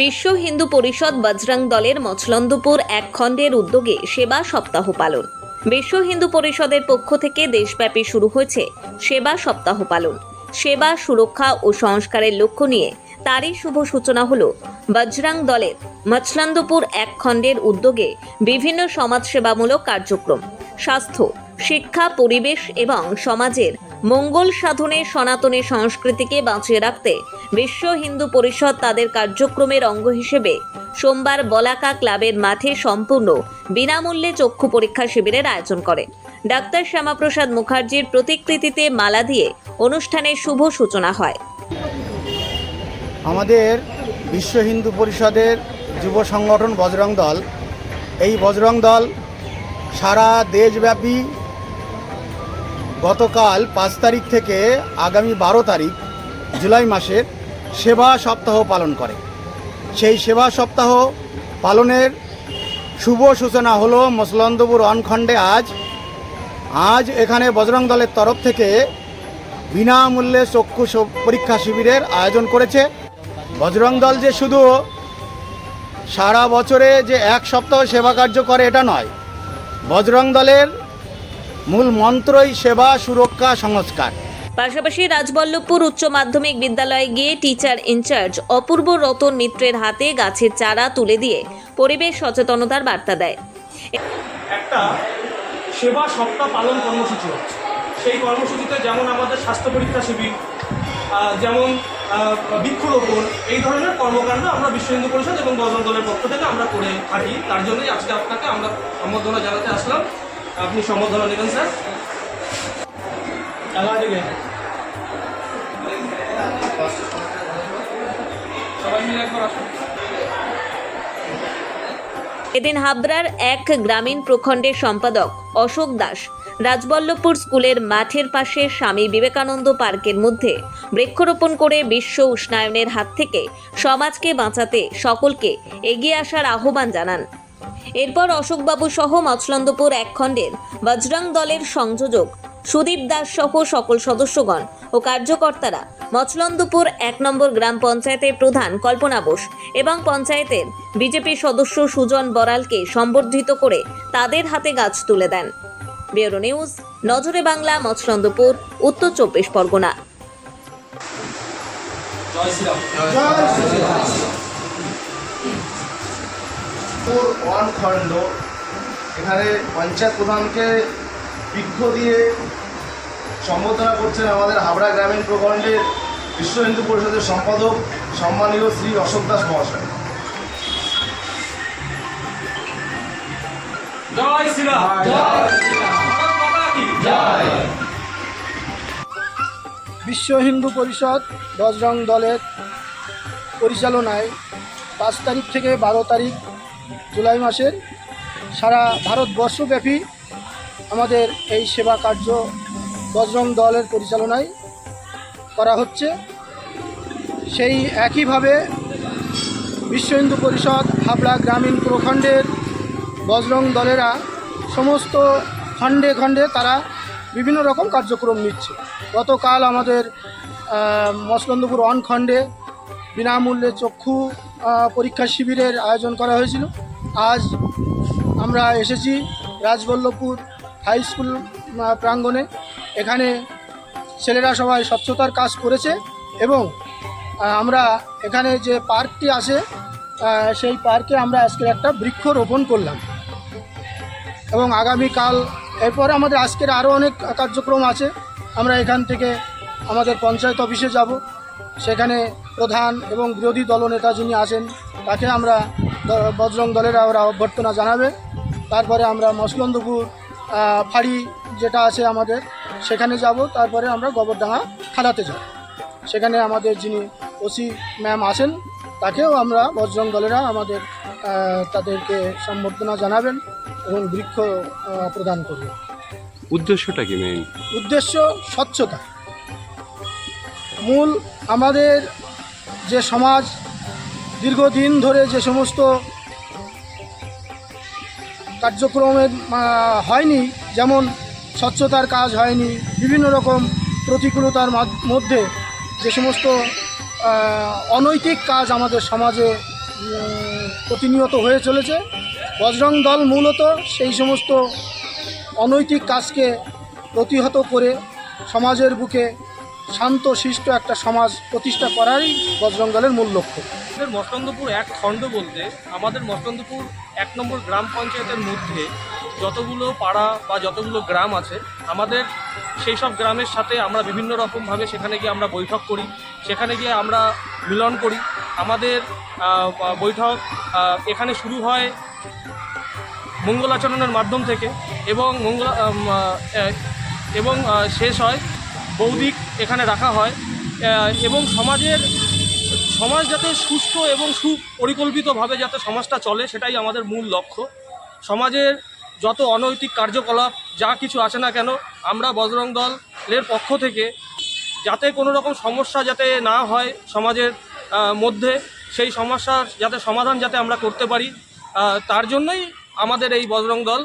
বিশ্ব হিন্দু পরিষদ বজরং দলের মচলন্দপুর এক খণ্ডের উদ্যোগে সেবা সপ্তাহ পালন। বিশ্ব হিন্দু পরিষদের পক্ষ থেকে দেশব্যাপী শুরু হয়েছে সেবা সপ্তাহ পালন। সেবা, সুরক্ষা ও সংস্কারের লক্ষ্য নিয়ে তারই শুভ সূচনা হলো বজরং দলের মচলন্দপুর এক খণ্ডের উদ্যোগে বিভিন্ন সমাজসেবামূলক কার্যক্রম, স্বাস্থ্য, শিক্ষা, পরিবেশ এবং সমাজের মঙ্গল সাধনে সনাতনী সংস্কৃতিকে বাঁচিয়ে রাখতে বিশ্ব হিন্দু পরিষদ তাদের কার্যক্রমের অঙ্গ হিসেবে সোমবার বলাকা ক্লাবের মাঠে সম্পূর্ণ বিনামূল্যে চক্ষু পরীক্ষা শিবিরের আয়োজন করে। ডাক্তার শ্যামাপ্রসাদ মুখার্জির প্রতিকৃতিতে মালা দিয়ে অনুষ্ঠানের শুভ সূচনা হয়। আমাদের বিশ্ব হিন্দু পরিষদের যুব সংগঠন বজরং দল, এই বজরং দল সারা দেশব্যাপী গতকাল 5 তারিখ থেকে আগামী 12 তারিখ জুলাই মাসের সেবা সপ্তাহ পালন করে। সেই সেবা সপ্তাহ পালনের শুভ সূচনা হলো মচলন্দপুর অনখণ্ডে আজ এখানে বজরং দলের তরফ থেকে বিনামূল্যে চক্ষু পরীক্ষা শিবিরের আয়োজন করেছে। বজরং দল যে শুধু সারা বছরে যে এক সপ্তাহ সেবা কার্য করে এটা নয়, বজরং দলের মূল মন্ত্রই সেবা, সুরক্ষা, সংস্কার। পাশাপাশি রাজবল্লভপুর উচ্চ মাধ্যমিক বিদ্যালয়ে গিয়ে টিচার ইনচার্জ অপূর্ব রতন মিত্রের হাতে গাছের চারা তুলে দিয়ে পরিবেশ সচেতনতার বার্তা দেয়। একটা সেবা সপ্তাহ পালন কর্মসূচি হচ্ছে। সেই কর্মসূচিতে যেমন আমাদের স্বাস্থ্য পরীক্ষা শিবির, যেমন বৃক্ষরোপণ, এই ধরনের কর্মকাণ্ড আমরা বিশ্ব হিন্দু পরিষদ এবং বজরং দলের পক্ষ থেকে আমরা করে থাকি। তার জন্যই আজকে আপনাকে আমরা সম্বর্ধনা জানাতে আসলাম। আপনি সম্বর্ধনা নেবেন স্যার। সবাই মিলে একবার আসুন। এদিন হাবড়ার এক গ্রামীণ প্রখণ্ডের সম্পাদক অশোক দাস রাজবল্লভপুর স্কুলের মাঠের পাশে স্বামী বিবেকানন্দ পার্কের মধ্যে বৃক্ষরোপণ করে বিশ্ব উষ্ণায়নের হাত থেকে সমাজকে বাঁচাতে সকলকে এগিয়ে আসার আহ্বান জানান। এরপর অশোকবাবু সহ মচলন্দপুর এক খণ্ডের বজরং দলের সংযোজক সুদীপ দাস সহ সকল সদস্যগণ ও কার্যকর্তারা মচলন্দপুর 1 নম্বর গ্রাম পঞ্চায়েতের প্রধান কল্পনা বোস এবং পঞ্চায়েতের বিজেপি সদস্য সুজন বড়ালকে সম্বর্ধিত করে তাদের হাতে গাছ তুলে দেন। ব্যুরো নিউজ, নজরে বাংলা, মচলন্দপুর, উত্তর 24 পরগনা। জয় শ্রীরাম। ওয়ান খণ্ড এখানে পঞ্চায়েত প্রধানকে বৃক্ষ দিয়ে সম্বোধনা করছেন আমাদের হাবড়া গ্রামীণ প্রখণ্ডের বিশ্ব হিন্দু পরিষদের সম্পাদক সম্মানীয় শ্রী অশোক দাস মহাশয়। জয় শ্রীরাম। বিশ্ব হিন্দু পরিষদ বজরং দলের পরিচালনায় 5 তারিখ থেকে 12 তারিখ জুলাই মাসের সারা ভারতবর্ষব্যাপী আমাদের এই সেবা কার্য বজরং দলের পরিচালনায় করা হচ্ছে। সেই একইভাবে বিশ্ব হিন্দু পরিষদ হাবড়া গ্রামীণ প্রখণ্ডের বজরং দলেরা সমস্ত খণ্ডে খণ্ডে তারা বিভিন্ন রকম কার্যক্রম নিচ্ছে। গতকাল আমাদের মচলন্দপুর ওয়ান খণ্ডে বিনামূল্যে চক্ষু পরীক্ষা শিবিরের আয়োজন করা হয়েছিল। আজ আমরা এসেছি রাজবল্লভপুর হাই স্কুল প্রাঙ্গণে। এখানে ছেলেরা সবাই স্বচ্ছতার কাজ করেছে এবং আমরা এখানে যে পার্কটি আছে সেই পার্কে আমরা আজকের একটা বৃক্ষরোপণ করলাম এবং আগামীকাল এরপরে আমাদের আজকের আরও অনেক কার্যক্রম আছে। আমরা এখান থেকে আমাদের পঞ্চায়েত অফিসে যাব, সেখানে প্রধান এবং বিরোধী দলনেতা যিনি আছেন তাকে আমরা বজরং দলের ওরা অভ্যর্থনা জানাবে। তারপরে আমরা মচলন্দপুর ফাঁড়ি যেটা আছে আমাদের সেখানে যাব। তারপরে আমরা গোবরডাঙ্গা খালাতে যাব, সেখানে আমাদের যিনি ওসি ম্যাম আছেন তাকেও আমরা বজরং দলেরা আমাদের তাদেরকে সম্বর্ধনা জানাবেন এবং বৃক্ষ প্রদান করবেন। উদ্দেশ্যটা কি? মেইন উদ্দেশ্য স্বচ্ছতা। মূল আমাদের যে সমাজ দীর্ঘদিন ধরে যে সমস্ত কার্যক্রমের হয়নি, যেমন স্বচ্ছতার কাজ হয়নি, বিভিন্ন রকম প্রতিকূলতার মধ্যে যে সমস্ত অনৈতিক কাজ আমাদের সমাজে প্রতিনিয়ত হয়ে চলেছে। বজরং দল মূলত সেই সমস্ত অনৈতিক কাজকে প্রতিহত করে সমাজের বুকে শান্ত শিষ্ট একটা সমাজ প্রতিষ্ঠা করারই বজরং দলের মূল লক্ষ্য। আমাদের মস্তন্দপুর এক খণ্ড বলতে আমাদের মস্তন্দপুর 1 নম্বর গ্রাম পঞ্চায়েতের মধ্যে যতগুলো পাড়া বা যতগুলো গ্রাম আছে, আমাদের সেই সব গ্রামের সাথে আমরা বিভিন্ন রকমভাবে সেখানে গিয়ে আমরা বৈঠক করি, সেখানে গিয়ে আমরা মিলন করি। আমাদের বৈঠক এখানে শুরু হয় মঙ্গলাচরণের মাধ্যম থেকে এবং শেষ হয় বৌদিক এখানে রাখা হয় এবং সমাজ যাতে সুস্থ এবং সুপরিকল্পিতভাবে যাতে সমাজটা চলে, সেটাই আমাদের মূল লক্ষ্য। সমাজের যত অনৈতিক কার্যকলাপ যা কিছু আছে না কেন, আমরা বজরং দলের পক্ষ থেকে যাতে কোনো রকম সমস্যা যাতে না হয় সমাজের মধ্যে, সেই সমস্যার যাতে সমাধান যাতে আমরা করতে পারি, তার জন্যই আমাদের এই বজরং দল